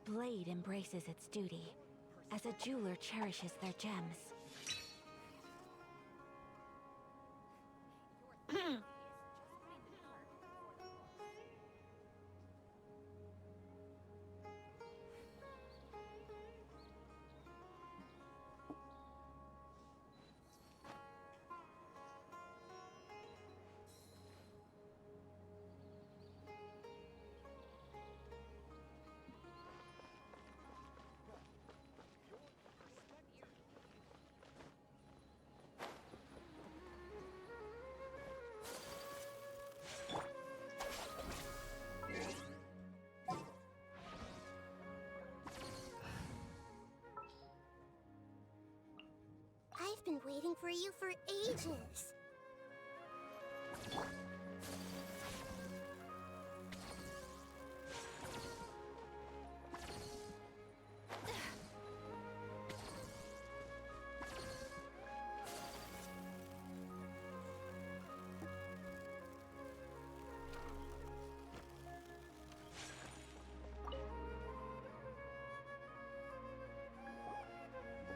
blade embraces its duty, as a jeweler cherishes their gems. I've been waiting for you for ages.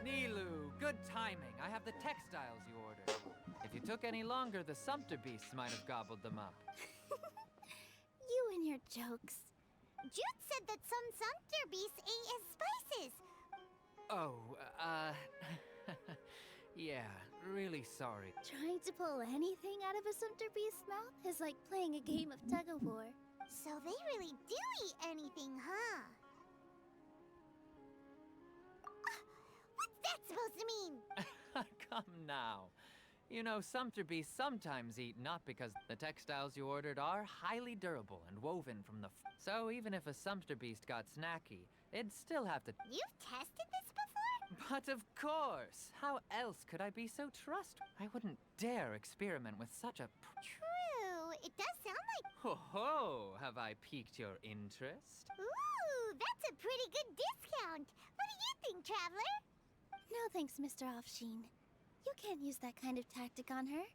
Nilu, good timing. I have the textiles you ordered. If you took any longer, the sumpter beasts might have gobbled them up. You and your jokes. Jude said that some sumpter beasts ate his spices. Oh, yeah, really sorry. Trying to pull anything out of a sumpter beast's mouth is like playing a game of tug-of-war. So they really do eat anything, huh? What's that supposed to mean? Come now. You know, sumpter beasts sometimes eat not because the textiles you ordered are highly durable and woven from the so even if a sumpter beast got snacky, it'd still have to. You've tested this before? But of course! How else could I be so trustworthy? I wouldn't dare experiment with such a True. It does sound like... Ho ho! Have I piqued your interest? Ooh, that's a pretty good discount. What do you think, Traveler? No thanks, Mr. Offsheen. You can't use that kind of tactic on her.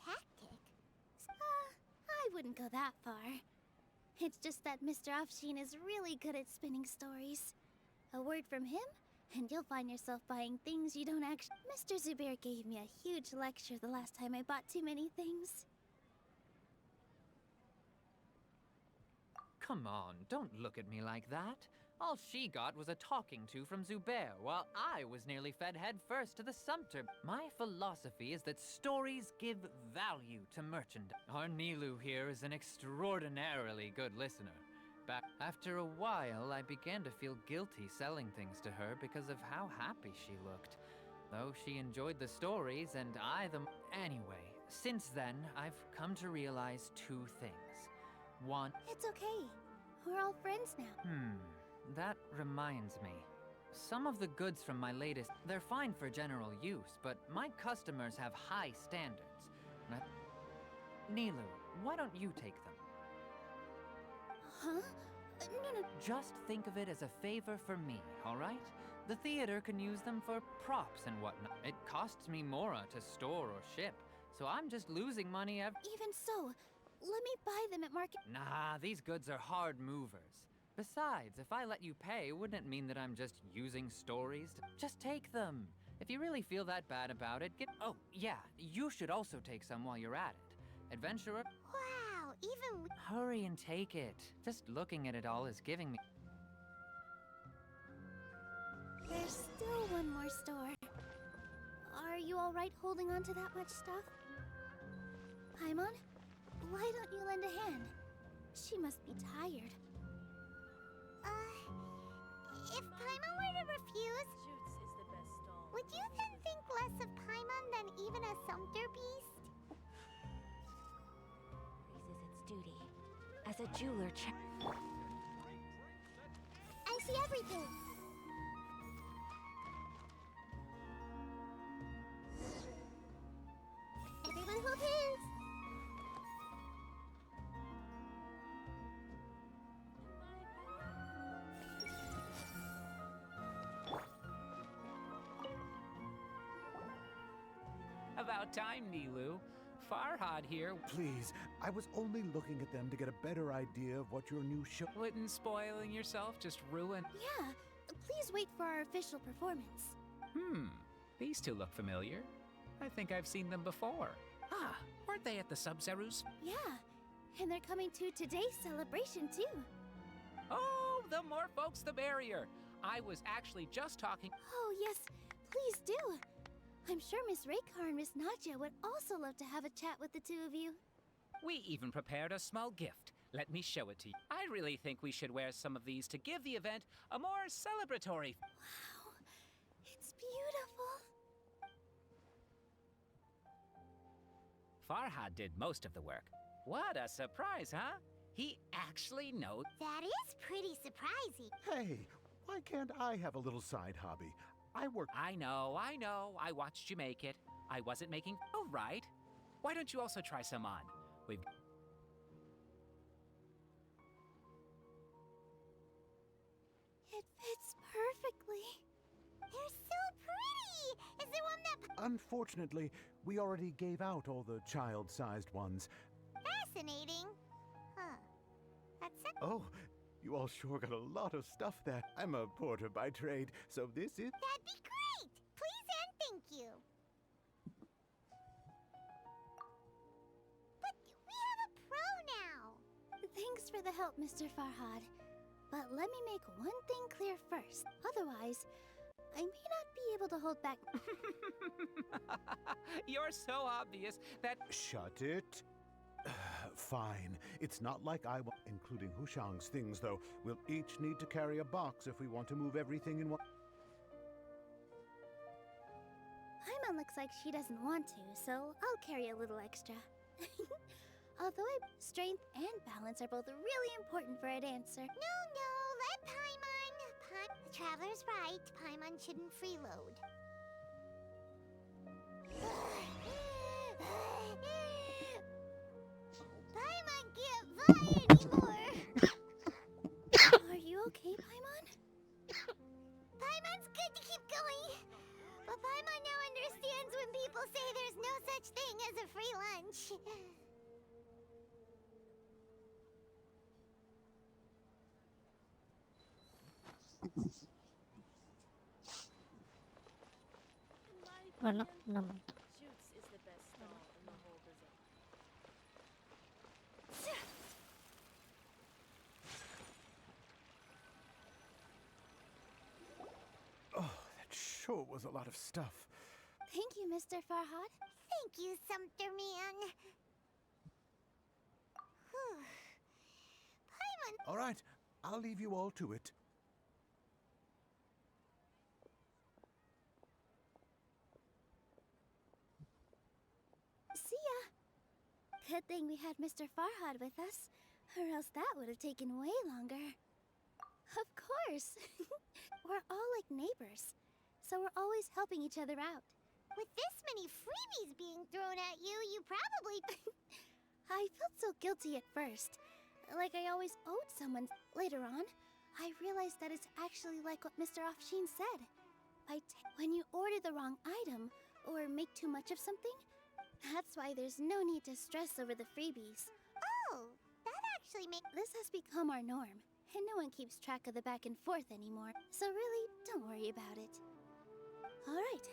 Tactic? I wouldn't go that far. It's just that Mr. Offsheen is really good at spinning stories. A word from him, and you'll find yourself buying things you don't actually... Mr. Zubair gave me a huge lecture the last time I bought too many things. Come on, don't look at me like that. All she got was a talking to from Zubair, while I was nearly fed head first to the sumpter. My philosophy is that stories give value to merchandise. Our Nilu here is an extraordinarily good listener. Back after a while, I began to feel guilty selling things to her because of how happy she looked. Though she enjoyed the stories and I them. Anyway, since then, I've come to realize two things. One, It's okay. We're all friends now. That reminds me. Some of the goods from my latest, they're fine for general use, but my customers have high standards. Nilu, why don't you take them? Huh? No. Just think of it as a favor for me, all right? The theater can use them for props and whatnot. It costs me Mora to store or ship, so I'm just losing money Even so, let me buy them at market. Nah, these goods are hard movers. Besides, if I let you pay, wouldn't it mean that I'm just using stories to... Just take them. If you really feel that bad about it, Oh, yeah, you should also take some while you're at it. Adventurer... Wow, even... Hurry and take it. Just looking at it all is giving me... There's still one more store. Are you all right holding on to that much stuff? Paimon, why don't you lend a hand? She must be tired. If Paimon were to refuse, Shoots is the best stall. would you then think less of Paimon than even a sumpter beast? Embraces its duty, as a jeweler I see everything. Everyone hold hands. About time, Nilu. Farhad here. Please, I was only looking at them to get a better idea of what your new show... Wouldn't spoiling yourself just ruin... Yeah, please wait for our official performance. These two look familiar. I think I've seen them before. Ah, weren't they at the Sub-Zerus? Yeah, and they're coming to today's celebration too. Oh, the more folks the merrier. I was actually just talking... Oh yes, please do. I'm sure Miss Raykar and Miss Nadja would also love to have a chat with the two of you. We even prepared a small gift. Let me show it to you. I really think we should wear some of these to give the event a more celebratory... Wow, it's beautiful. Farhad did most of the work. What a surprise, huh? He actually knows... That is pretty surprising. Hey, why can't I have a little side hobby? I work... I know. I watched you make it. I wasn't making... Oh, right. Why don't you also try some on? We've... It fits perfectly. They're so pretty. Is there one that... Unfortunately, we already gave out all the child-sized ones. Fascinating. Huh. That's... Oh, you all sure got a lot of stuff there. I'm a porter by trade, so this is... That'd be great! Please and thank you. But we have a pro now. Thanks for the help, Mr. Farhad. But let me make one thing clear first. Otherwise, I may not be able to hold back. You're so obvious that... Shut it. Fine. It's not like I want... Including Hushang's things, though. We'll each need to carry a box if we want to move everything in one... Paimon looks like she doesn't want to, so I'll carry a little extra. Although strength and balance are both really important for a dancer. No, let Paimon. The Traveler's right. Paimon shouldn't freeload. Paimon can't fly anymore. Are you okay, Paimon? Paimon's good to keep going. But Paimon now understands when people say there's no such thing as a free lunch. Bueno, no me... Oh, that sure was a lot of stuff. Thank you, Mr. Farhad. Thank you, Sumter Man. Paimon... All right, I'll leave you all to it. See ya. Good thing we had Mr. Farhad with us, or else that would have taken way longer. Of course. We're all like neighbors, so we're always helping each other out. With this many freebies being thrown at you, you probably... I felt so guilty at first, like I always owed someone. Later on, I realized that it's actually like what Mr. Afshin said. When you order the wrong item, or make too much of something, that's why there's no need to stress over the freebies. Oh, that actually makes... This has become our norm, and no one keeps track of the back and forth anymore. So really, don't worry about it. Alright,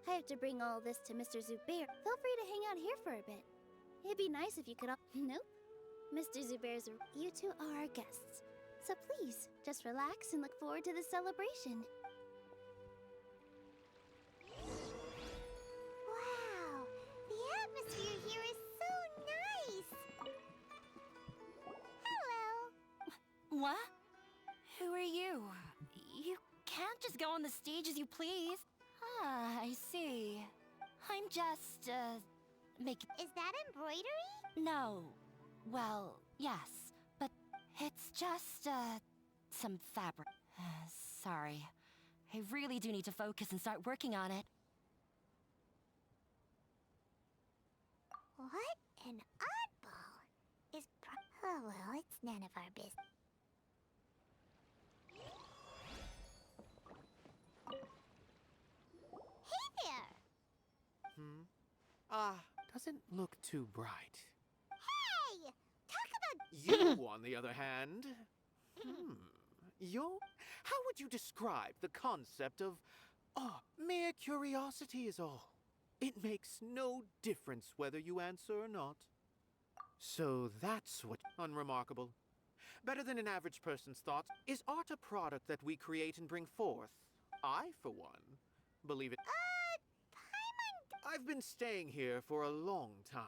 I have to bring all this to Mr. Zubair. Feel free to hang out here for a bit. It'd be nice if you could all... Nope. Mr. Zubair's... You two are our guests. So please, just relax and look forward to the celebration. Wow, the atmosphere here is so nice. Hello. What? Who are you? You can't just go on the stage as you please. Ah, I see. I'm just, making... Is that embroidery? No. Well, yes, but it's just, some fabric. Sorry. I really do need to focus and start working on it. What an oddball. Oh, well, it's none of our business. Hey there! doesn't look too bright. Hey! Talk about You, on the other hand... How would you describe the concept of... mere curiosity is all. It makes no difference whether you answer or not. So that's what... Unremarkable. Better than an average person's thoughts. Is art a product that we create and bring forth? I, for one, believe it. Paimon... I've been staying here for a long time.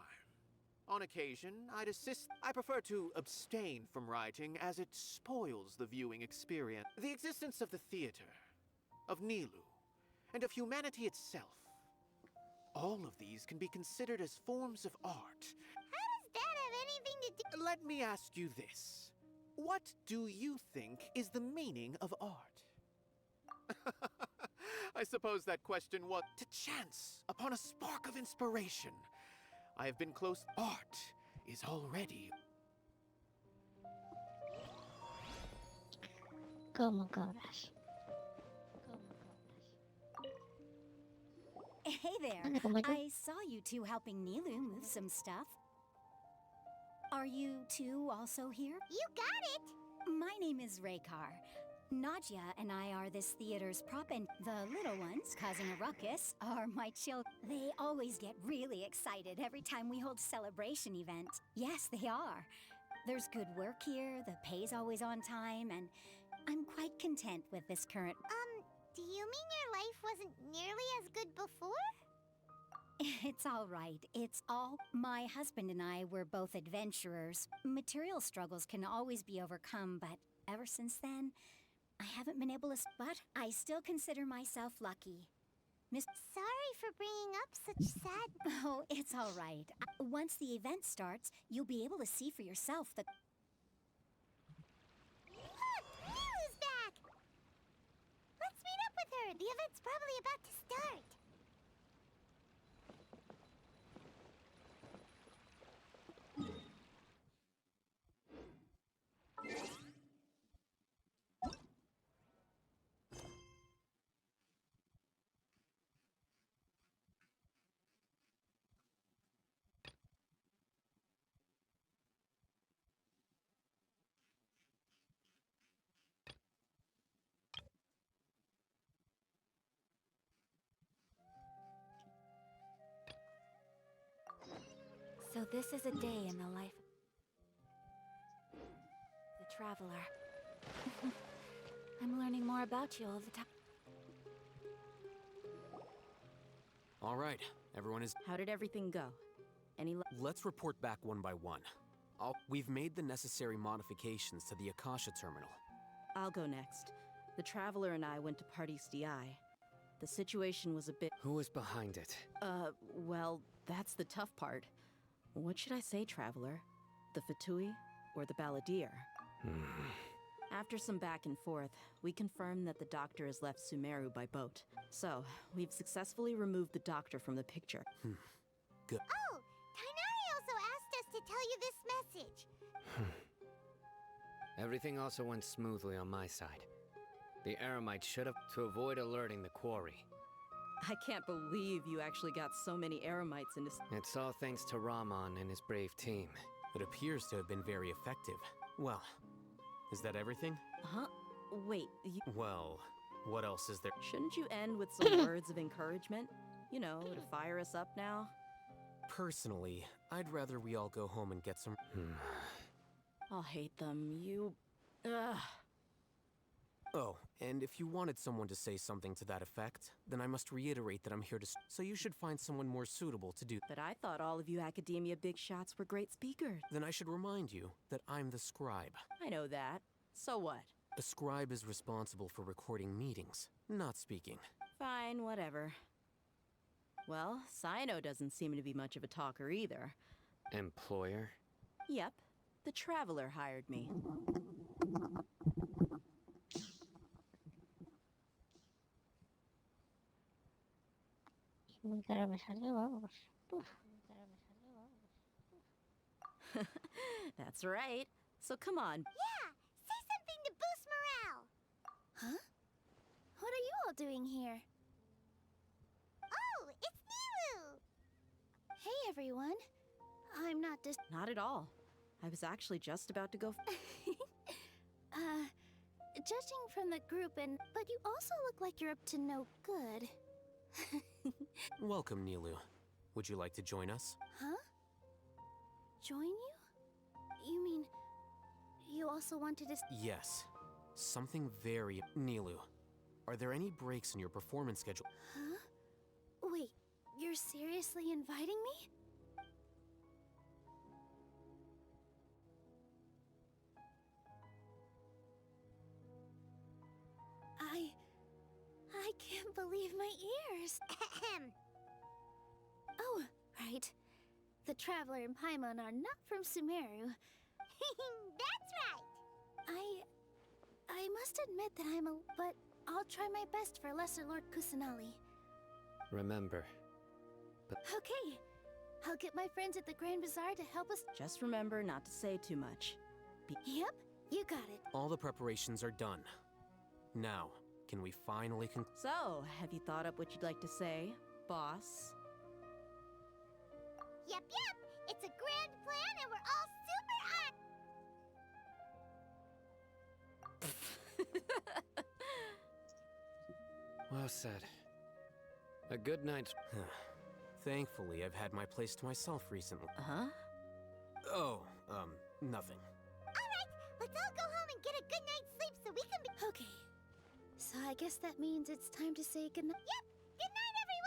On occasion, I'd assist. I prefer to abstain from writing as it spoils the viewing experience. The existence of the theater, of Nilu, and of humanity itself. All of these can be considered as forms of art. How does that have anything to do... Let me ask you this. What do you think is the meaning of art? I suppose that question was to chance upon a spark of inspiration. I have been close. Art is already... ¿Cómo cobras? Hey there. Anda, ¿cómo yo? I saw you two helping Nilu move some stuff. Are you two also here? You got it! My name is Raykar. Nadia and I are this theater's prop, and the little ones causing a ruckus are my children. They always get really excited every time we hold a celebration event. Yes, they are. There's good work here, the pay's always on time, and I'm quite content with this current... Do you mean your life wasn't nearly as good before? It's all right. It's all... My husband and I were both adventurers. Material struggles can always be overcome, but ever since then, I haven't been able to... But I still consider myself lucky. Sorry for bringing up such sad... Oh, it's all right. Once the event starts, you'll be able to see for yourself the... Look! Nilu's back! Let's meet up with her. The event's probably about to start. So this is a day in the life of the traveler. I'm learning more about you all the time. All right, everyone is... How did everything go? Let's report back one by one. We've made the necessary modifications to the Akasha terminal. I'll go next. The Traveler and I went to Party's DI. The situation was a bit... Who is behind it? Well, that's the tough part. What should I say, Traveler? The Fatui or the Balladeer? After some back and forth, we confirmed that the Doctor has left Sumeru by boat. So, we've successfully removed the Doctor from the picture. Good. Oh! Tighnari also asked us to tell you this message. Everything also went smoothly on my side. The Eremites should have to avoid alerting the quarry. I can't believe you actually got so many Eremites into... It's all thanks to Rahman and his brave team. It appears to have been very effective. Well, is that everything? Huh? Wait, Well, what else is there? shouldn't you end with some words of encouragement? You know, to fire us up now? Personally, I'd rather we all go home and get some... I'll hate them. Ugh. Oh, and if you wanted someone to say something to that effect, then I must reiterate that I'm here to... So you should find someone more suitable to do... But I thought all of you academia big shots were great speakers. Then I should remind you that I'm the scribe. I know that. So what? A scribe is responsible for recording meetings, not speaking. Fine, whatever. Well, Sino doesn't seem to be much of a talker either. Employer? Yep. The Traveler hired me. Mi cara me salió, vamos. That's right. So come on. Yeah! Say something to boost morale! Huh? What are you all doing here? Oh, it's Nilu! Hey, everyone. I'm not Not at all. I was actually just about to go. Judging from the group but you also look like you're up to no good. Welcome, Nilu. Would you like to join us? Huh? Join you? You mean you also wanted to? Yes. Something very... Nilu, are there any breaks in your performance schedule? Huh? Wait, you're seriously inviting me? I can't believe my ears. Oh, right. The Traveler and Paimon are not from Sumeru. That's right! I must admit that but I'll try my best for Lesser Lord Kusanali. Remember. Okay. I'll get my friends at the Grand Bazaar to help us. Just remember not to say too much. Yep, you got it. All the preparations are done. Now, can we finally So, have you thought up what you'd like to say, boss? Yep. It's a grand plan and we're all super Well said. A good night's... Thankfully, I've had my place to myself recently. Huh? Oh, nothing. Alright, let's all go home and get a good night's sleep so we can be... Okay. So I guess that means it's time to say goodnight. Yep! Good night, everyone!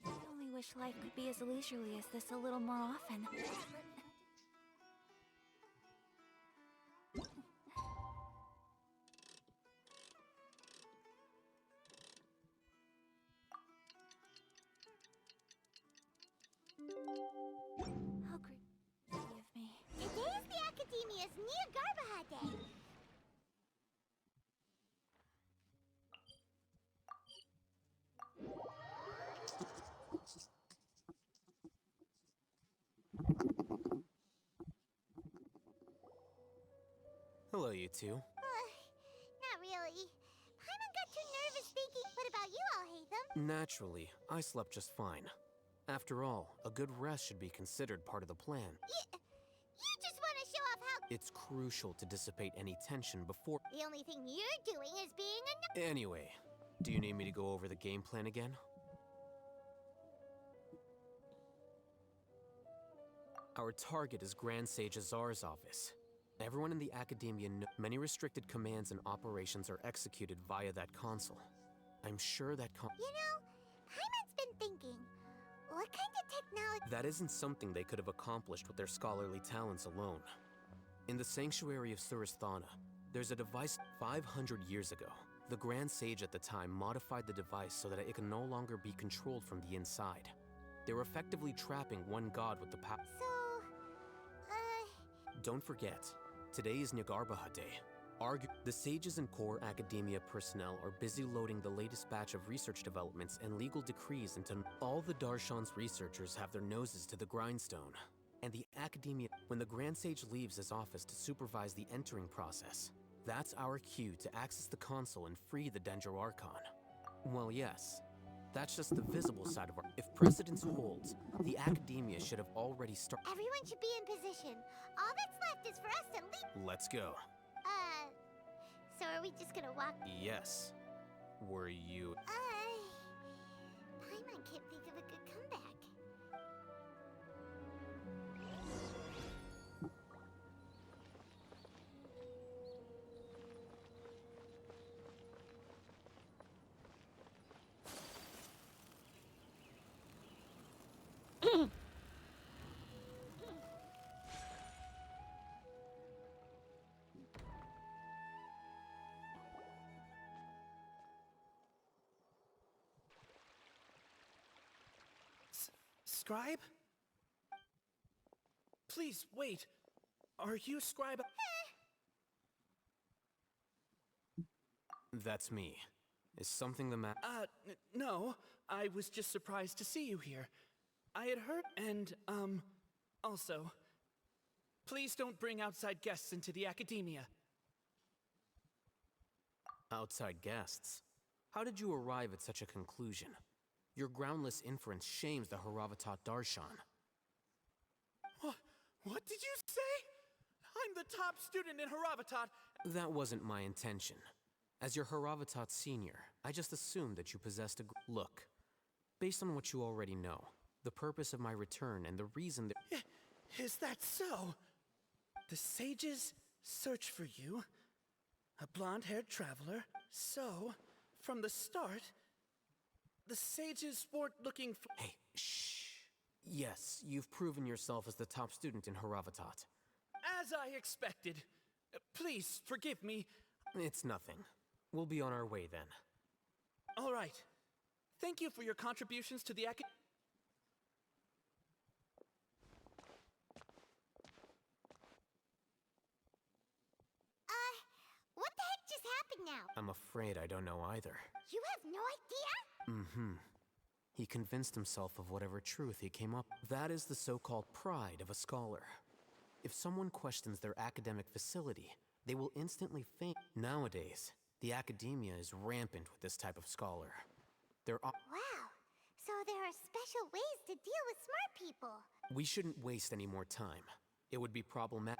I only wish life could be as leisurely as this a little more often. How forgive me. Today is the Academia's Niagarbaha Day. Hello, you two. Not really. Paimon got too nervous thinking. What about you, Alhaitham? Naturally, I slept just fine. After all, a good rest should be considered part of the plan. You just want to show off how... It's crucial to dissipate any tension before... The only thing you're doing is being a... Anyway, do you need me to go over the game plan again? Our target is Grand Sage Azar's office. Everyone in the Academia knows many restricted commands and operations are executed via that console. I'm sure that You know, Paimon's been thinking, what kind of technology... That isn't something they could have accomplished with their scholarly talents alone. In the Sanctuary of Suristhana, there's a device 500 years ago. The Grand Sage at the time modified the device so that it can no longer be controlled from the inside. They were effectively trapping one god with the power. So, Don't forget, today is Niagarbaha Day. The sages and core academia personnel are busy loading the latest batch of research developments and legal decrees into... All the Darshan's researchers have their noses to the grindstone. And the academia... When the Grand Sage leaves his office to supervise the entering process, that's our cue to access the console and free the Dendro Archon. Well, yes. That's just the visible side of our... If precedence holds, the academia should have already started... Everyone should be in position. All that's left is for us to leap... Let's go. So are we just gonna walk? Yes. Were you. Paimon can't think of a good comeback. Scribe? Please, wait. Are you Scribe? That's me. Is something the matter? No. I was just surprised to see you here. I had heard, and, also, please don't bring outside guests into the academia. Outside guests? How did you arrive at such a conclusion? Your groundless inference shames the Haravatat Darshan. What did you say? I'm the top student in Haravatat. That wasn't my intention. As your Haravatat senior, I just assumed that you possessed a... Look, based on what you already know, the purpose of my return and the reason that... Is that so? The sages search for you, a blonde-haired traveler. So, from the start, the sages weren't looking for... Hey, shh. Yes, you've proven yourself as the top student in Haravatat. As I expected. Please, forgive me. It's nothing. We'll be on our way then. All right. Thank you for your contributions to the What the heck just happened now? I'm afraid I don't know either. You have no idea? Mm-hmm. He convinced himself of whatever truth he came up. That is the so-called pride of a scholar. If someone questions their academic facility, they will instantly faint. Nowadays, the academia is rampant with this type of scholar. There are... Wow. So there are special ways to deal with smart people. We shouldn't waste any more time. It would be problematic.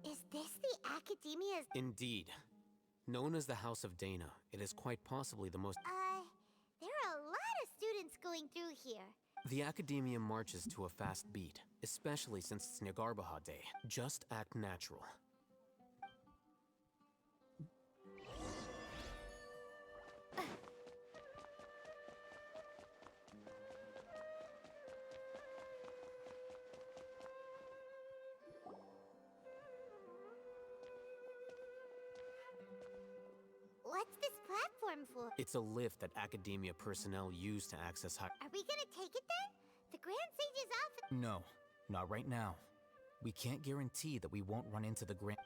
Is this the academia's... Indeed. Known as the House of Dana, it is quite possibly the most... there are a lot of students going through here. The academia marches to a fast beat, especially since it's Nyargarbaha Day. Just act natural. What's this platform for? It's a lift that academia personnel use to access high... Are we gonna take it then? The Grand Sage's office... No, not right now. We can't guarantee that we won't run into the Grand...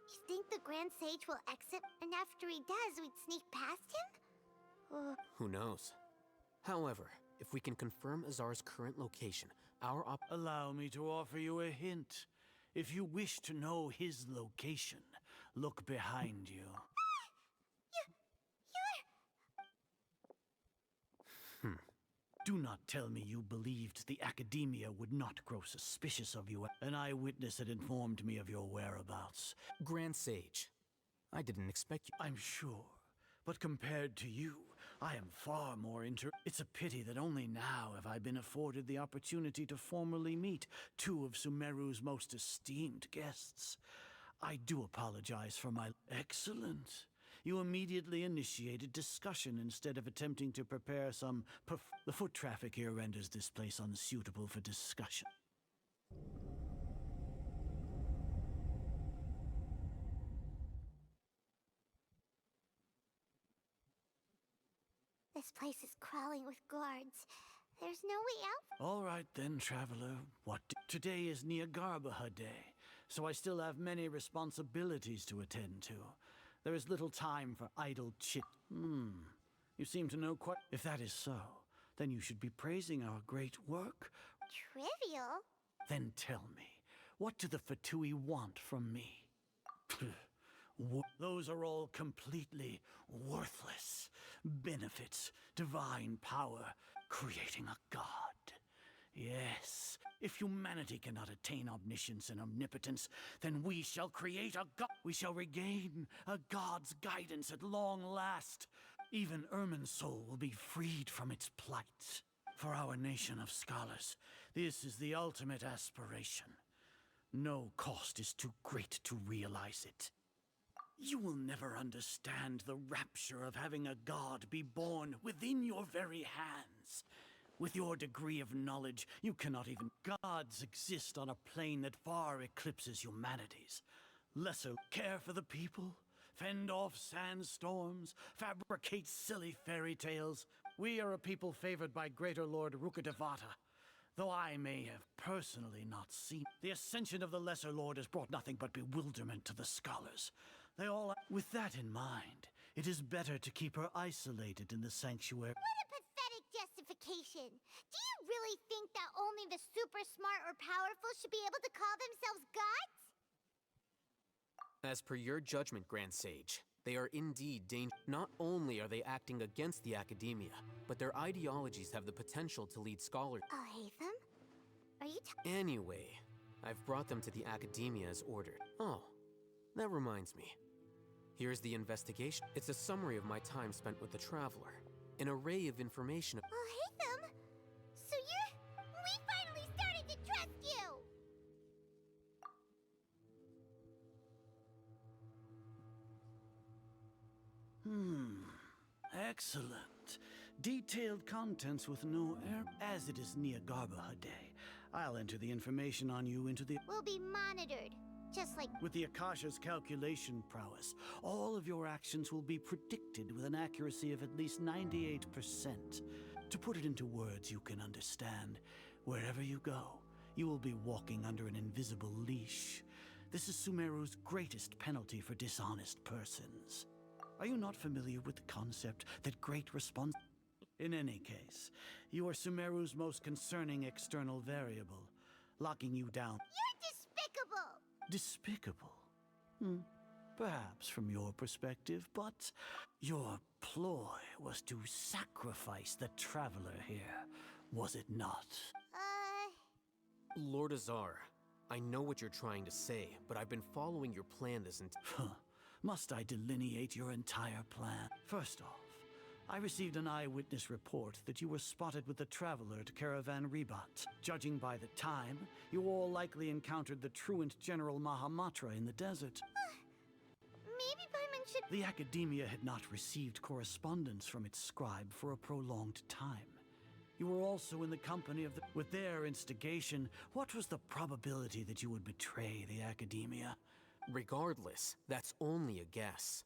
You think the Grand Sage will exit, and after he does, we'd sneak past him? Who knows? However, if we can confirm Azar's current location, our Allow me to offer you a hint. If you wish to know his location, look behind you. Do not tell me you believed the Academia would not grow suspicious of you. An eyewitness had informed me of your whereabouts. Grand Sage, I didn't expect you... I'm sure, but compared to you, I am far more It's a pity that only now have I been afforded the opportunity to formally meet two of Sumeru's most esteemed guests. I do apologize for my... Excellent. You immediately initiated discussion instead of attempting to prepare some... The foot traffic here renders this place unsuitable for discussion. This place is crawling with guards. There's no way out. All right then, traveler. Today is Niagarbaha Day, so I still have many responsibilities to attend to. There is little time for idle chit. You seem to know quite. If that is so, then you should be praising our great work. Trivial? Then tell me, what do the Fatui want from me? Those are all completely worthless. Benefits, divine power, creating a god. Yes, if humanity cannot attain omniscience and omnipotence, then we shall create a god. We shall regain a god's guidance at long last. Even Irminsul will be freed from its plight. For our nation of scholars, this is the ultimate aspiration. No cost is too great to realize it. You will never understand the rapture of having a god be born within your very hands. With your degree of knowledge, you cannot even... Gods exist on a plane that far eclipses humanity's. Lesser care for the people, fend off sandstorms, fabricate silly fairy tales. We are a people favored by Greater Lord Rukadevata. Though I may have personally not seen... The ascension of the Lesser Lord has brought nothing but bewilderment to the scholars. They all... With that in mind, it is better to keep her isolated in the sanctuary. What a pathetic justification. Do you really think that only the super smart or powerful should be able to call themselves gods? As per your judgment, Grand Sage, they are indeed dangerous. Not only are they acting against the academia, but their ideologies have the potential to lead scholars. I'll hate them? Are you Anyway, I've brought them to the academia as ordered. Oh, that reminds me. Here's the investigation. It's a summary of my time spent with the Traveler. An array of information. I'll hate them? So we finally started to trust you! Excellent. Detailed contents with no error. As it is Niagarbaha Day, I'll enter the information on you into the... We'll be monitored. Just like... With the Akasha's calculation prowess, all of your actions will be predicted with an accuracy of at least 98%. To put it into words you can understand, wherever you go, you will be walking under an invisible leash. This is Sumeru's greatest penalty for dishonest persons. Are you not familiar with the concept that great respons... In any case, you are Sumeru's most concerning external variable, locking you down. You're despicable! Despicable? Perhaps from your perspective, but your ploy was to sacrifice the Traveler here, was it not? Lord Azar, I know what you're trying to say, but I've been following your plan this entire... Must I delineate your entire plan? First off, I received an eyewitness report that you were spotted with the Traveler at Caravan Rebat. Judging by the time, you all likely encountered the truant General Mahamatra in the desert. Maybe Paimon should... The Academia had not received correspondence from its scribe for a prolonged time. You were also in the company of the... With their instigation, what was the probability that you would betray the Academia? Regardless, that's only a guess.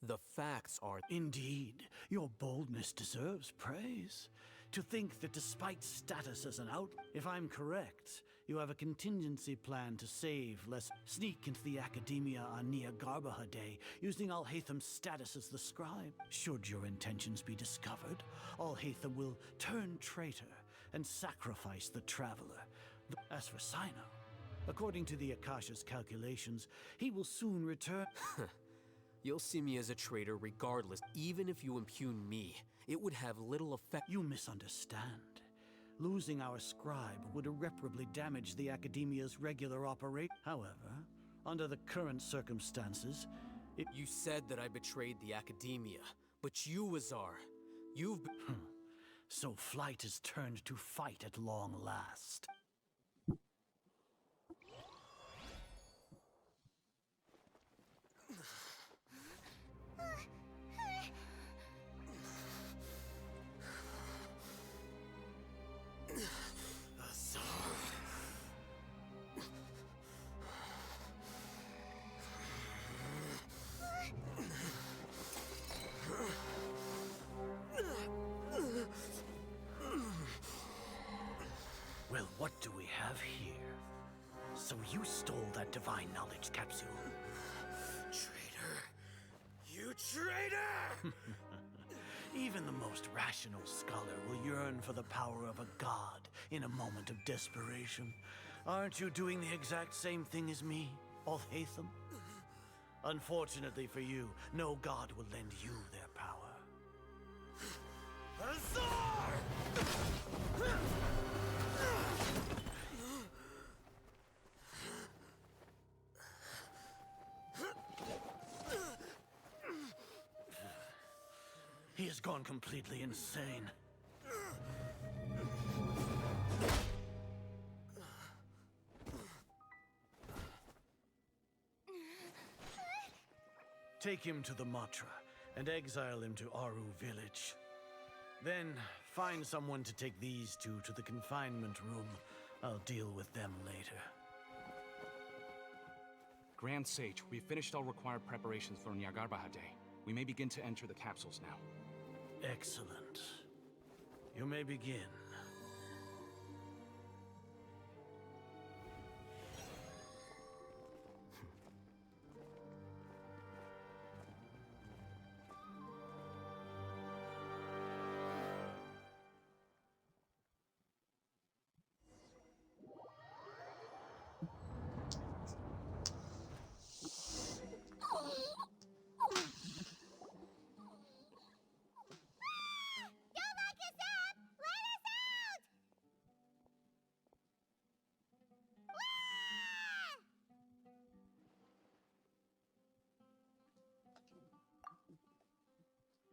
The facts are... Indeed, your boldness deserves praise. To think that despite status as an out... If I'm correct, you have a contingency plan to save less... Sneak into the Academia on Niagarbaha Day, using Alhaitham's status as the scribe. Should your intentions be discovered, Alhaitham will turn traitor and sacrifice the Traveler. As for Sino, according to the Akasha's calculations, he will soon return... You'll see me as a traitor regardless. Even if you impugn me, it would have little effect. You misunderstand. Losing our scribe would irreparably damage the Academia's regular operation. However, under the current circumstances, You said that I betrayed the Academia, but you, Azar, you've... So flight is turned to fight at long last. So you stole that divine knowledge capsule. Traitor! You traitor! Even the most rational scholar will yearn for the power of a god in a moment of desperation. Aren't you doing the exact same thing as me, Alhaitham? Unfortunately for you, no god will lend you their power. Azar! He has gone completely insane. Take him to the Matra and exile him to Aru village. Then find someone to take these two to the confinement room. I'll deal with them later. Grand Sage, we've finished all required preparations for Nyargarbaha Day. We may begin to enter the capsules now. Excellent. You may begin. Don't lock us up! Let us out!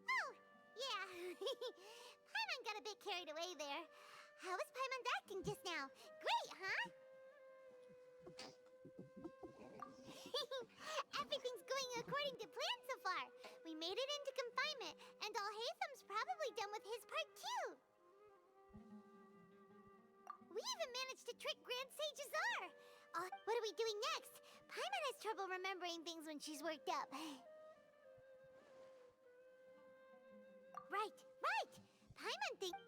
Oh, yeah. Paimon got a bit carried away there. How was Paimon's acting just now? Great, huh? Everything's going according to plan so far. We made it into confinement, and Alhaitham's probably done with his part too. We even managed to trick Grand Sage Azar. What are we doing next? Paimon has trouble remembering things when she's worked up. Right. Paimon thinks...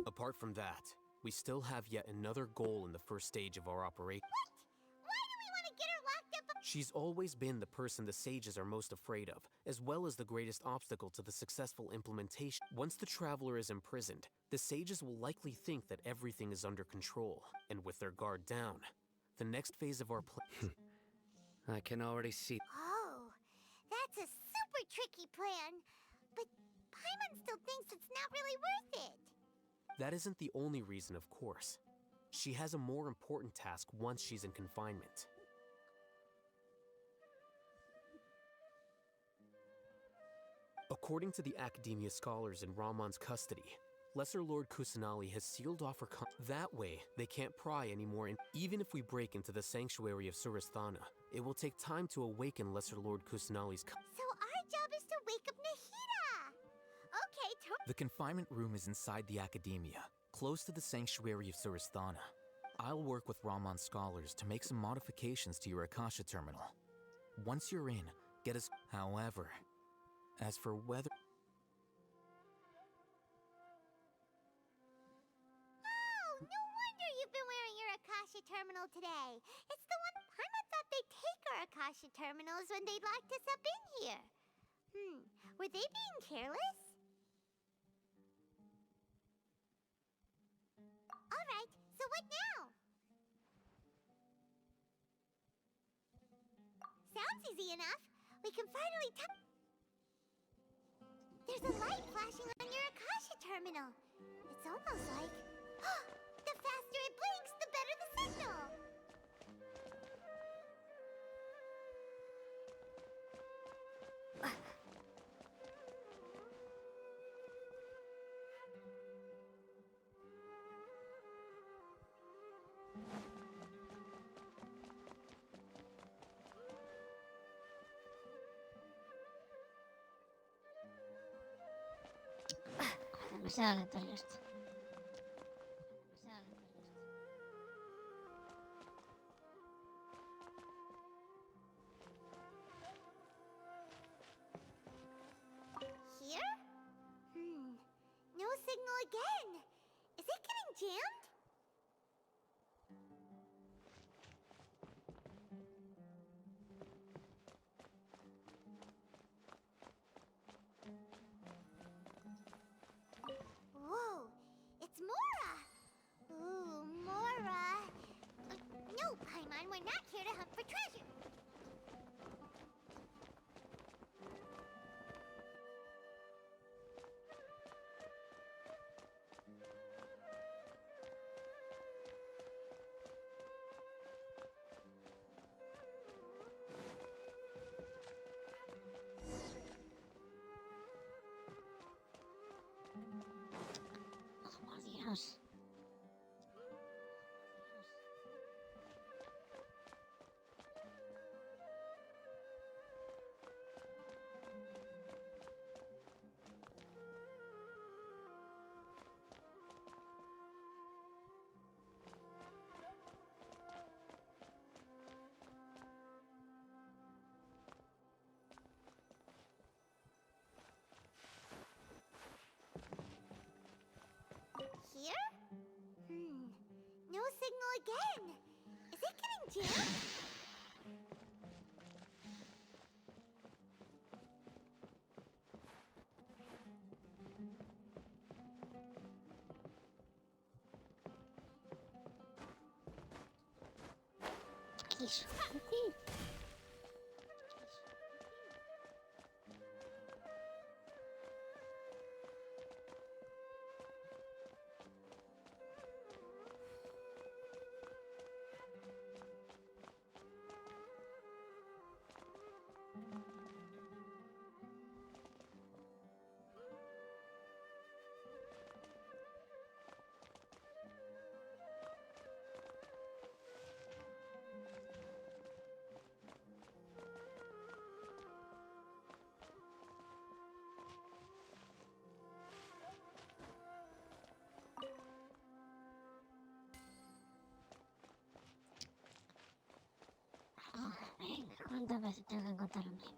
Apart from that, we still have yet another goal in the first stage of our operation. What? Why do we want to get her locked up? She's always been the person the sages are most afraid of, as well as the greatest obstacle to the successful implementation. Once the traveler is imprisoned, the sages will likely think that everything is under control, and with their guard down, the next phase of our plan... I can already see. Oh, that's a super tricky plan. But Paimon still thinks it's not really worth it. That isn't the only reason, of course. She has a more important task once she's in confinement. According to the Academia scholars in Ramon's custody, Lesser Lord Kusanali has sealed off her that way, they can't pry anymore, and even if we break into the sanctuary of Surasthana, it will take time to awaken Lesser Lord Kusanali's So our job is to wake up Nahida. Okay, The confinement room is inside the Academia, close to the sanctuary of Surasthana. I'll work with Ramon's scholars to make some modifications to your Akasha terminal. Once you're in, get us... However, as for whether... Oh, no wonder you've been wearing your Akasha terminal today. It's the one Paimon thought they'd take our Akasha terminals when they locked us up in here. Were they being careless? Alright, so what now? Sounds easy enough. We can finally There's a light flashing on your Akasha terminal. It's almost like... The faster it blinks, the better the signal! مساء طيرت. Here? No signal again. Is it getting jammed? again. Is it getting jammed? ¿Cuántas veces tengo que contar lo mismo?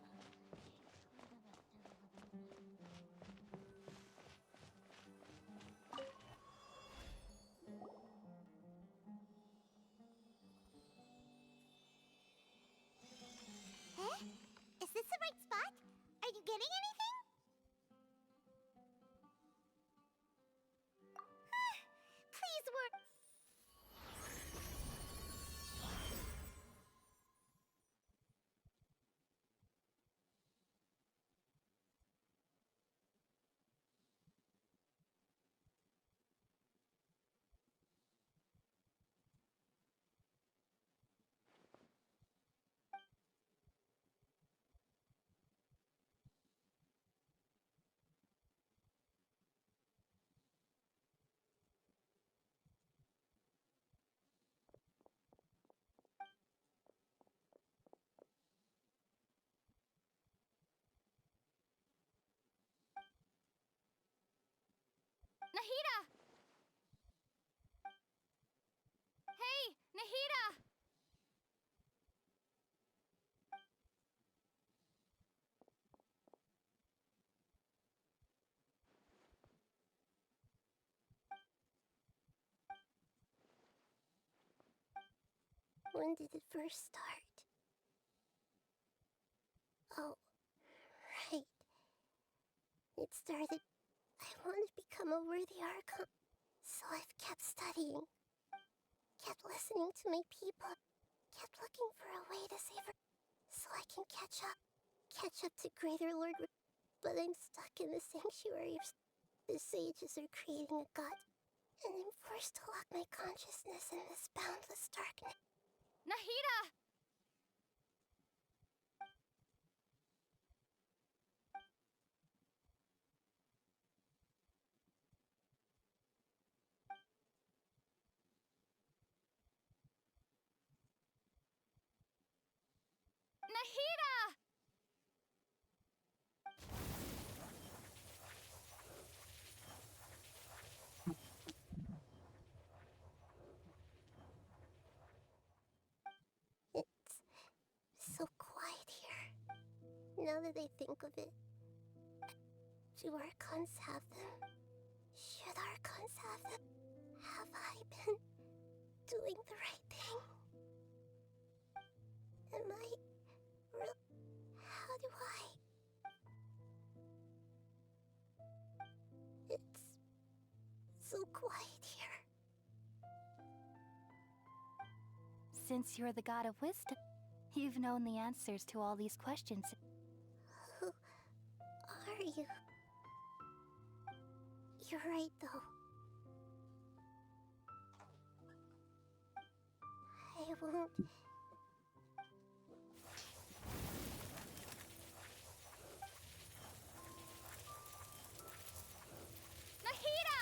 Eh? Is this the right spot? Are you getting anything? Please work. Nahida! Hey, Nahida! When did it first start? Oh, right. It started. I want to become a worthy Archon. So I've kept studying. Kept listening to my people. Kept looking for a way to save her. So I can catch up. Catch up to Greater Lord. But I'm stuck in the sanctuary of. The sages are creating a god. And I'm forced to lock my consciousness in this boundless darkness. Nahida! Nahida! It's so quiet here. Now that I think of it, do Archons have them? Should Archons have them? Have I been doing the right thing? Am I real? How do I? It's so quiet here. Since you're the god of wisdom, you've known the answers to all these questions. Who are you? You're right, though. I won't. Nahida!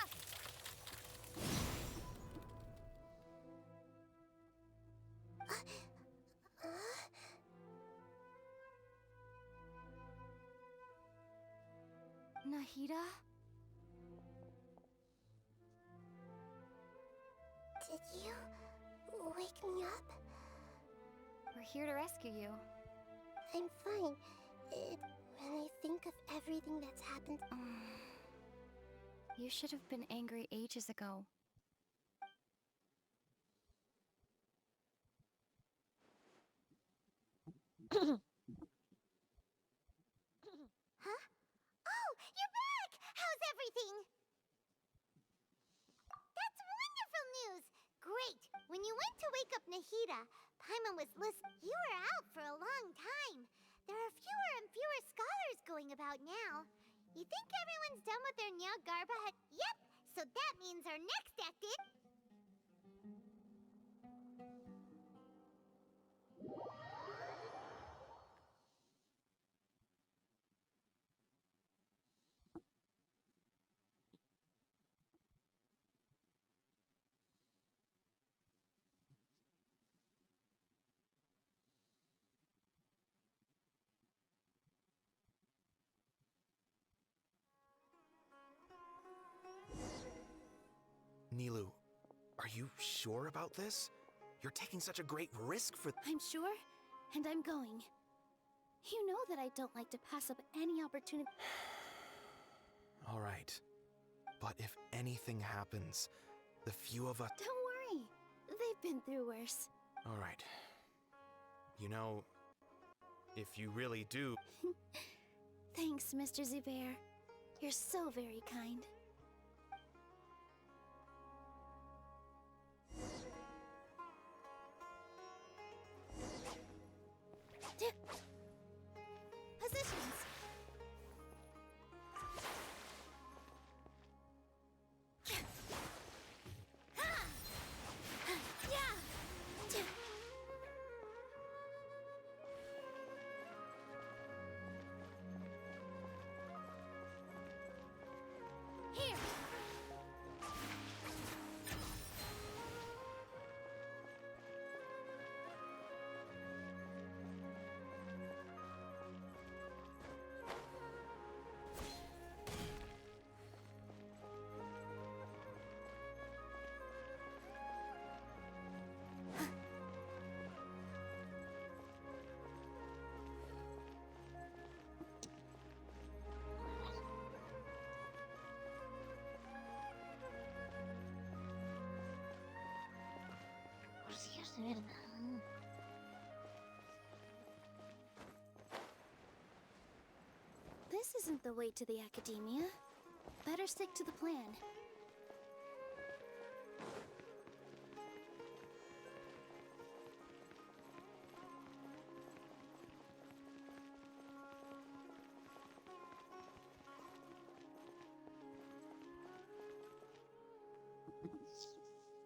Nahida? Did you wake me up? We're here to rescue you. I'm fine. When I think of everything that's happened. You should have been angry ages ago. Huh? Oh, you're back! How's everything? That's wonderful news! Great! When you went to wake up Nahida, Paimon was listening. You were out for a long time. There are fewer and fewer scholars going about now. You think everyone's done with their Nyagarba? Yep! So that means our next act is... Nilu, are you sure about this? You're taking such a great risk for... I'm sure, and I'm going. You know that I don't like to pass up any opportunity. All right. But if anything happens, the few of us... Don't worry. They've been through worse. All right. You know, if you really do... Thanks, Mr. Zubair. You're so very kind. Positions. Here. Cosillas de verdad. This isn't the way to the academia. Better stick to the plan.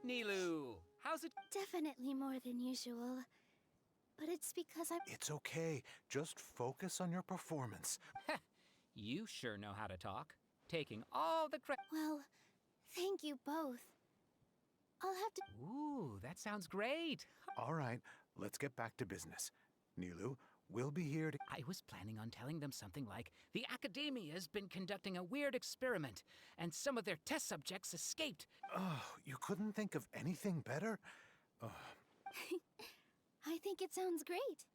Nilu, how's it? Definitely more than usual. But it's because I... It's okay. Just focus on your performance. You sure know how to talk. Taking all the credit. Well, thank you both. I'll have to... Ooh, that sounds great. All right, let's get back to business. Nilu, we'll be here to... I was planning on telling them something like, the Academia's been conducting a weird experiment, and some of their test subjects escaped. Oh, you couldn't think of anything better? I think it sounds great.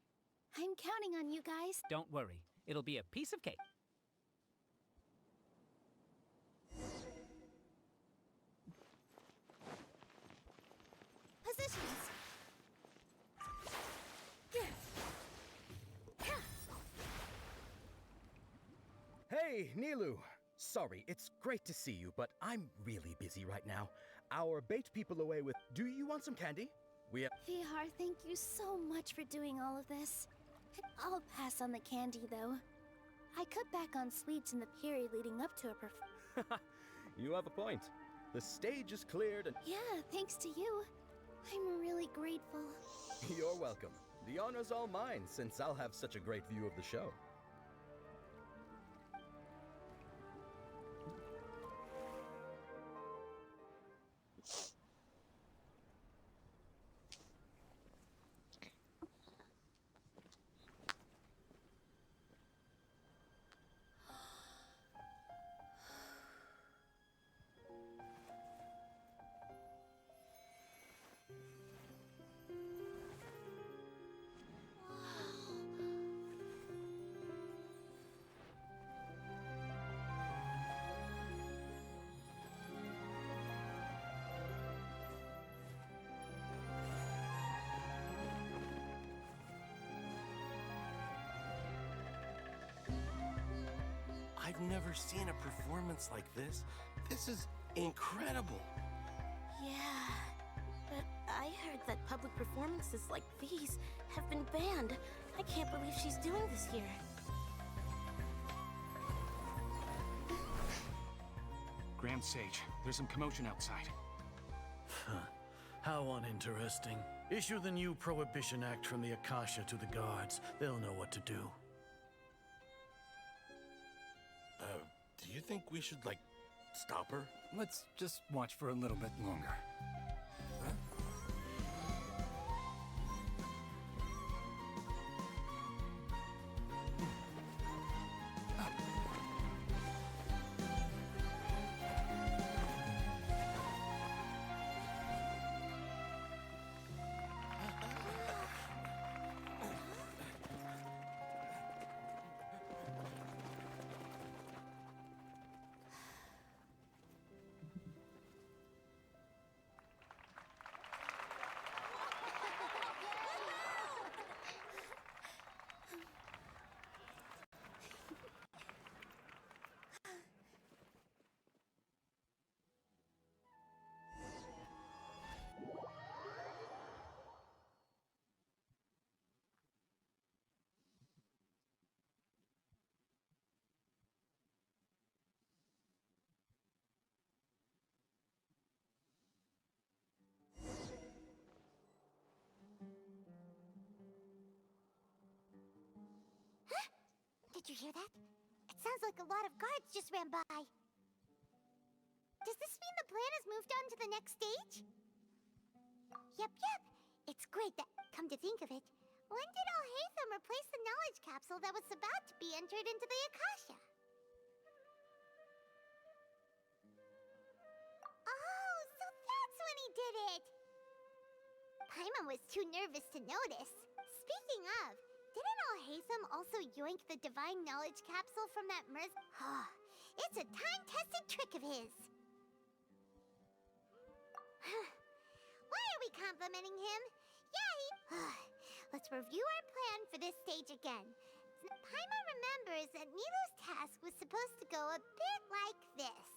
I'm counting on you guys. Don't worry, it'll be a piece of cake. Positions. Hey, Nilu! Sorry, it's great to see you, but I'm really busy right now. Our bait people away with... Do you want some candy? We have... Vihar, thank you so much for doing all of this. I'll pass on the candy, though. I cut back on sweets in the period leading up to a You have a point. The stage is cleared and... Yeah, thanks to you. I'm really grateful. You're welcome. The honor's all mine, since I'll have such a great view of the show. I've never seen a performance like this. This is incredible. Yeah, but I heard that public performances like these have been banned. I can't believe she's doing this here. Grand Sage, there's some commotion outside. How uninteresting. Issue the new Prohibition Act from the Akasha to the guards. They'll know what to do. Do you think we should, like, stop her? Let's just watch for a little bit longer. Did you hear that? It sounds like a lot of guards just ran by. Does this mean the plan has moved on to the next stage? Yep. It's great that, come to think of it, when did Alhaitham replace the knowledge capsule that was about to be entered into the Akasha? Oh, so that's when he did it! Paimon was too nervous to notice. Speaking of, didn't Alhaitham also yoink the divine knowledge capsule from that It's a time-tested trick of his. Why are we complimenting him? Yeah, Let's review our plan for this stage again. Paimon remembers that Nilu's task was supposed to go a bit like this.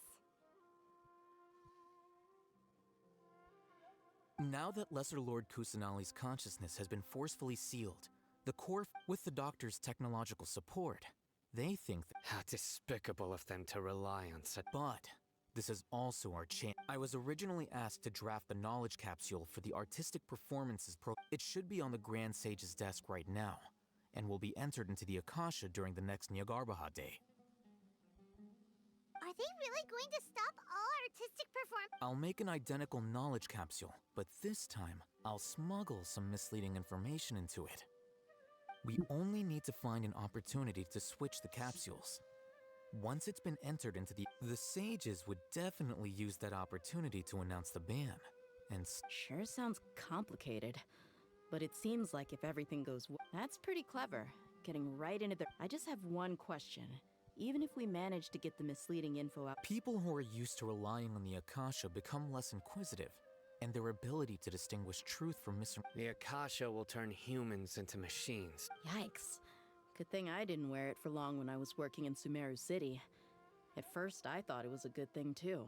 Now that Lesser Lord Kusanali's consciousness has been forcefully sealed, the Corps, with the Doctor's technological support, they think that— How despicable of them to rely on such— But this is also our chance. I was originally asked to draft the knowledge capsule for the artistic performances It should be on the Grand Sage's desk right now, and will be entered into the Akasha during the next Nyargarbaha Day. Are they really going to stop all artistic performance? I'll make an identical knowledge capsule, but this time, I'll smuggle some misleading information into it. We only need to find an opportunity to switch the capsules. Once it's been entered into the sages would definitely use that opportunity to announce the ban. And Sure sounds complicated, but it seems like if everything goes well, that's pretty clever. Getting right into the— I just have one question. Even if we manage to get the misleading info out— People who are used to relying on the Akasha become less inquisitive, and their ability to distinguish truth from The Akasha will turn humans into machines. Yikes. Good thing I didn't wear it for long when I was working in Sumeru City. At first, I thought it was a good thing too.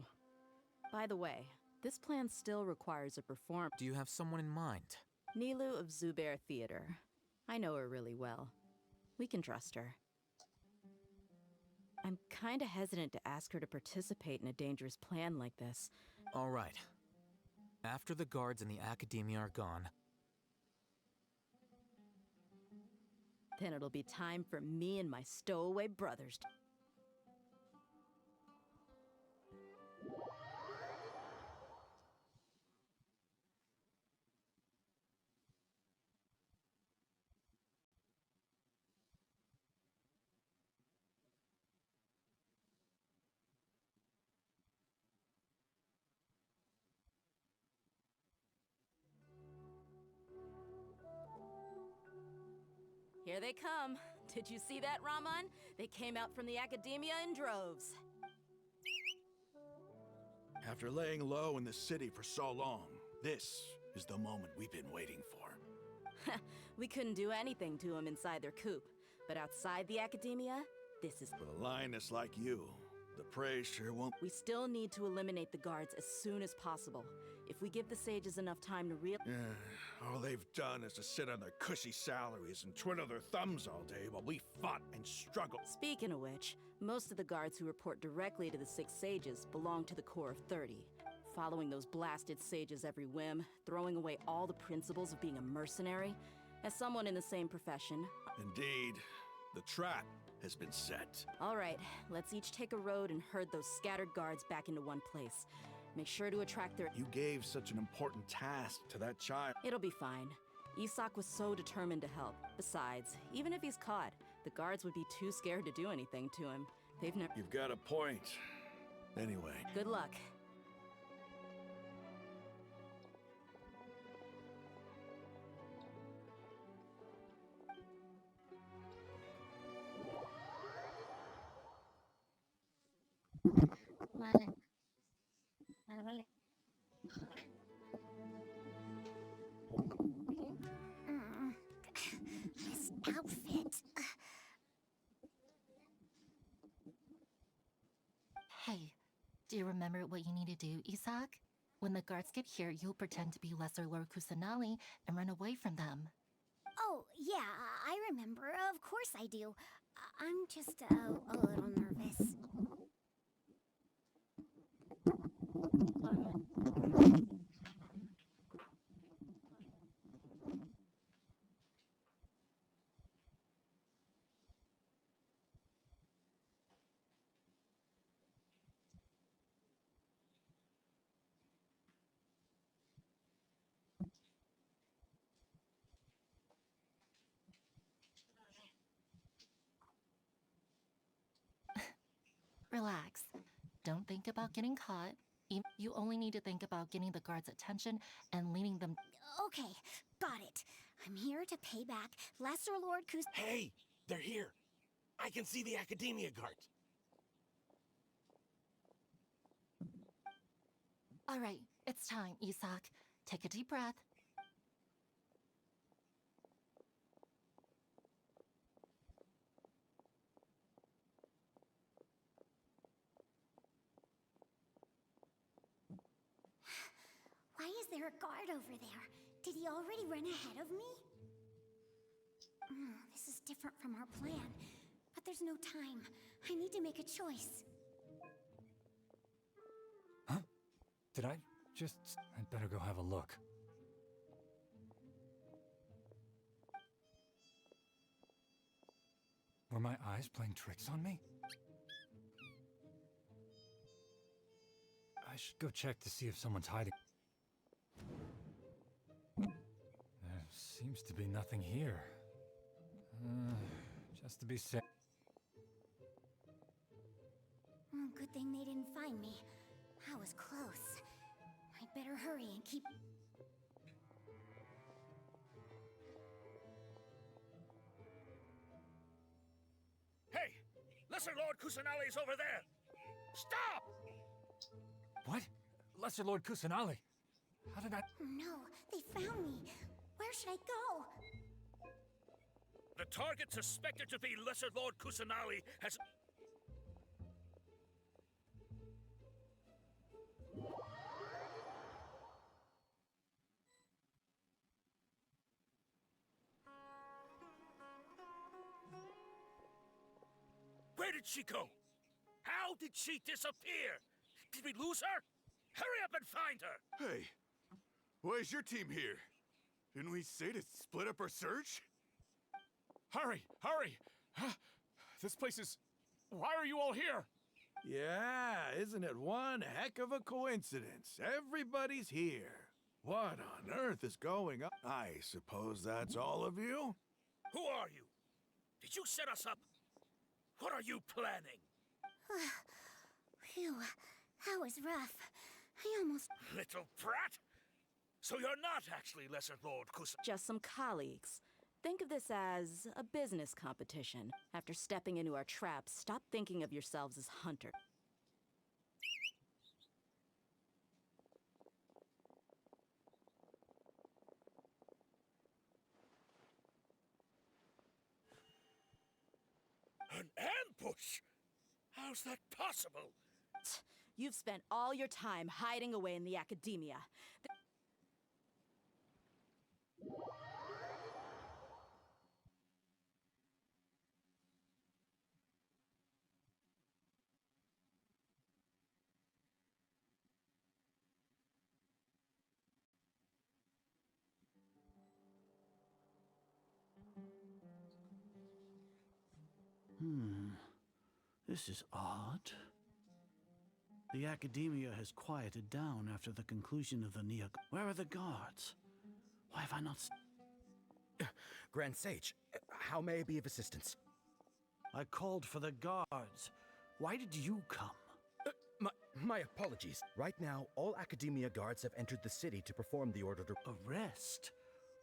By the way, this plan still requires a perform— Do you have someone in mind? Nilu of Zubair Theater. I know her really well. We can trust her. I'm kinda hesitant to ask her to participate in a dangerous plan like this. All right. After the guards and the academia are gone, then it'll be time for me and my stowaway brothers to— Here they come. Did you see that, Raman? They came out from the academia in droves. After laying low in the city for so long, this is the moment we've been waiting for. We couldn't do anything to them inside their coop, but outside the academia, This is... With a lioness like you, the prey sure won't... We still need to eliminate the guards as soon as possible. If we give the sages enough time to All they've done is to sit on their cushy salaries and twiddle their thumbs all day while we fought and struggled. Speaking of which, most of the guards who report directly to the 6 sages belong to the Corps of 30. Following those blasted sages every whim, throwing away all the principles of being a mercenary. As someone in the same profession... Indeed, the trap has been set. All right, let's each take a road and herd those scattered guards back into one place. Make sure to attract their... You gave such an important task to that child. It'll be fine. Isak was so determined to help. Besides, even if he's caught, the guards would be too scared to do anything to him. They've never... You've got a point. Anyway. Good luck. Vale. Vale. This outfit. Hey, do you remember what you need to do, Isak? When the guards get here, you'll pretend to be Lesser Lord Kusanali and run away from them. Oh, yeah, I remember. Of course I do. I'm just a little nervous. Relax. Don't think about getting caught. You only need to think about getting the guards' attention and leading them... Okay, got it. I'm here to pay back Lesser Lord Kus... Hey! They're here! I can see the Academia guards! All right, it's time, Isak. Take a deep breath. Why is there a guard over there? Did he already run ahead of me? This is different from our plan. But there's no time. I need to make a choice. Huh? Did I just... I'd better go have a look. Were my eyes playing tricks on me? I should go check to see if someone's hiding. There seems to be nothing here. Just to be safe. Good thing they didn't find me. I was close. I'd better hurry and keep... Hey! Lesser Lord Kusanali's over there! Stop! What? Lesser Lord Kusanali? How did I... No, they found me. Where should I go? The target suspected to be Lesser Lord Kusanali has... Where did she go? How did she disappear? Did we lose her? Hurry up and find her! Hey, why's your team here? Didn't we say to split up our search? Hurry! Hurry! This place is... Why are you all here? Yeah, isn't it one heck of a coincidence? Everybody's here. What on earth is going on? I suppose that's all of you? Who are you? Did you set us up? What are you planning? Phew, that was rough. I almost... Little brat! So you're not actually Lesser Lord Kusa... Just some colleagues. Think of this as a business competition. After stepping into our traps, stop thinking of yourselves as hunters. An ambush! How's that possible? You've spent all your time hiding away in the academia. This is odd. The academia has quieted down after the conclusion of the Neo. Where are the guards? Why have I not... Grand Sage, how may I be of assistance? I called for the guards. Why did you come? My apologies. Right now, all academia guards have entered the city to perform the order to... Arrest?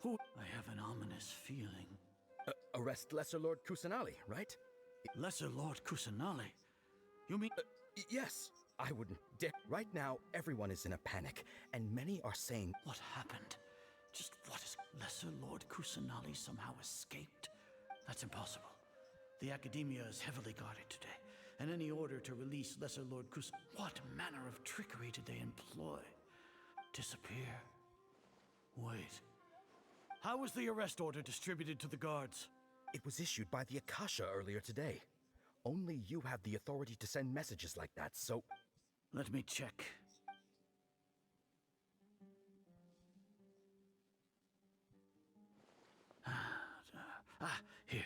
Who? I have an ominous feeling. Arrest Lesser Lord Kusanali, right? Lesser Lord Kusanali? You mean... yes. I wouldn't dare. Right now, everyone is in a panic, and many are saying... What happened? Just what is... Lesser Lord Kusanali somehow escaped? That's impossible. The academia is heavily guarded today, and any order to release Lesser Lord What manner of trickery did they employ? Disappear? Wait. How was the arrest order distributed to the guards? It was issued by the Akasha earlier today. Only you have the authority to send messages like that, so... Let me check. Here.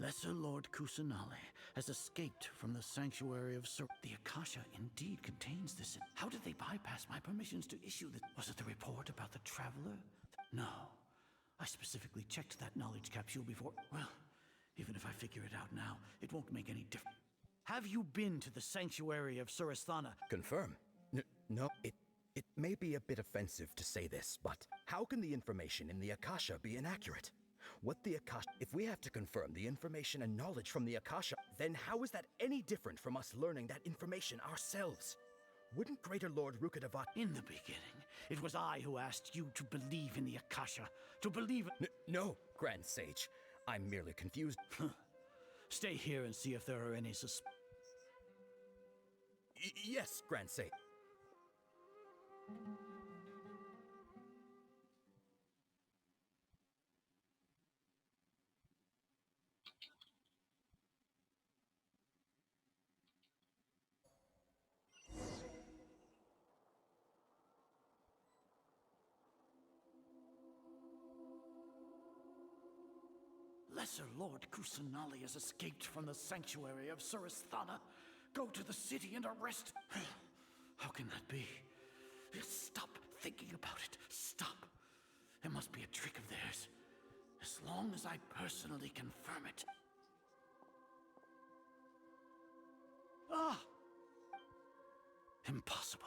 Lesser Lord Kusanali has escaped from the sanctuary of Sur... The Akasha indeed contains this. How did they bypass my permissions to issue this? Was it the report about the traveler? No. I specifically checked that knowledge capsule before... Well, even if I figure it out now, it won't make any difference. Have you been to the sanctuary of Surasthana? Confirm. No, it may be a bit offensive to say this, but how can the information in the Akasha be inaccurate? What the Akasha... If we have to confirm the information and knowledge from the Akasha, then how is that any different from us learning that information ourselves? Wouldn't Greater Lord Rukkhadavat... In the beginning, it was I who asked you to believe in the Akasha. To believe... No, Grand Sage. I'm merely confused. Stay here and see if there are any yes, Grand Sage. Lesser Lord Kusanali has escaped from the sanctuary of Surasthana. Go to the city and arrest... How can that be? Stop thinking about it. Stop. It must be a trick of theirs. As long as I personally confirm it. Ah! Impossible.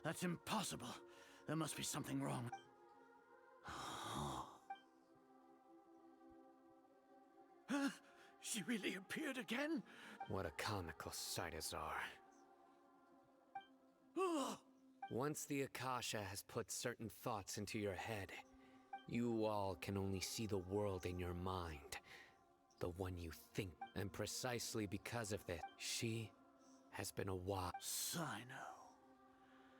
That's impossible. There must be something wrong. Huh? She really appeared again? What a comical sight, Azar. Once the Akasha has put certain thoughts into your head, you all can only see the world in your mind. The one you think. And precisely because of this, she has been a wild... Sino.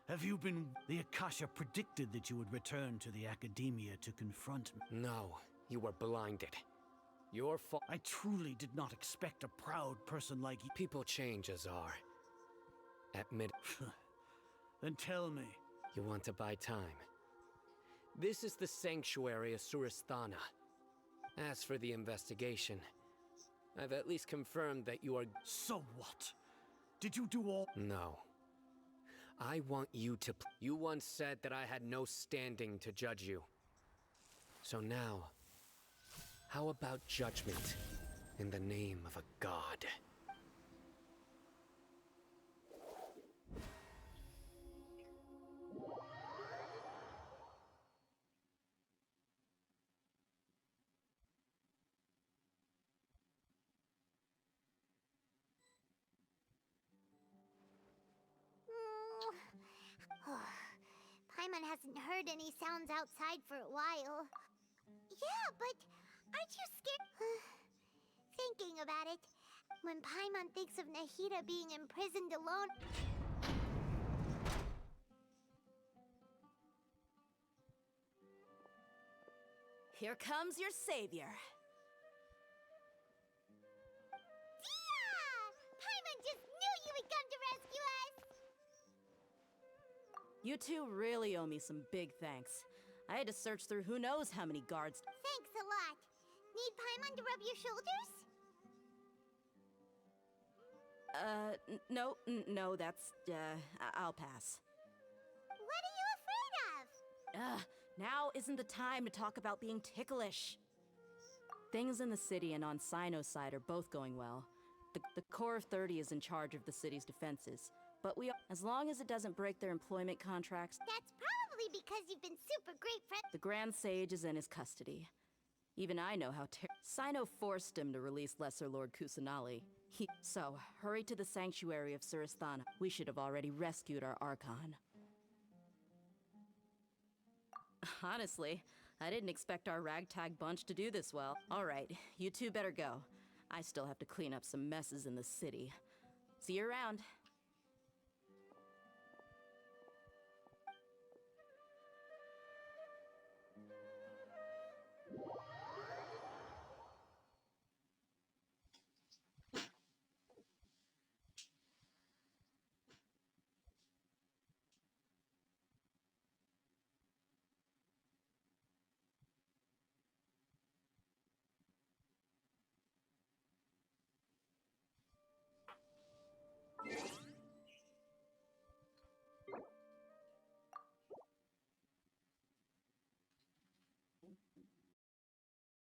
Have you been... The Akasha predicted that you would return to the academia to confront me. No, you were blinded. Your fault. I truly did not expect a proud person like you. People change, Azar. Admit. Then tell me. You want to buy time. This is the sanctuary of Surasthana. As for the investigation, I've at least confirmed that you are... So what? Did you do all... No. I want you to... You once said that I had no standing to judge you. So now, how about judgment in the name of a god? Paimon hasn't heard any sounds outside for a while. Yeah, but aren't you scared? Thinking about it, when Paimon thinks of Nahida being imprisoned alone... Here comes your savior. Dia! Paimon just knew you would come to rescue us! You two really owe me some big thanks. I had to search through who knows how many guards. Thanks a lot. Need Paimon to rub your shoulders? No, that's, I'll pass. What are you afraid of? Now isn't the time to talk about being ticklish. Things in the city and on Sino's side are both going well. The Corps of 30 is in charge of the city's defenses. But as long as it doesn't break their employment contracts... That's probably because you've been super great friends. The Grand Sage is in his custody. Even I know how Sino forced him to release Lesser Lord Kusanali. So, hurry to the sanctuary of Surasthana. We should have already rescued our Archon. Honestly, I didn't expect our ragtag bunch to do this well. Alright, you two better go. I still have to clean up some messes in the city. See you around.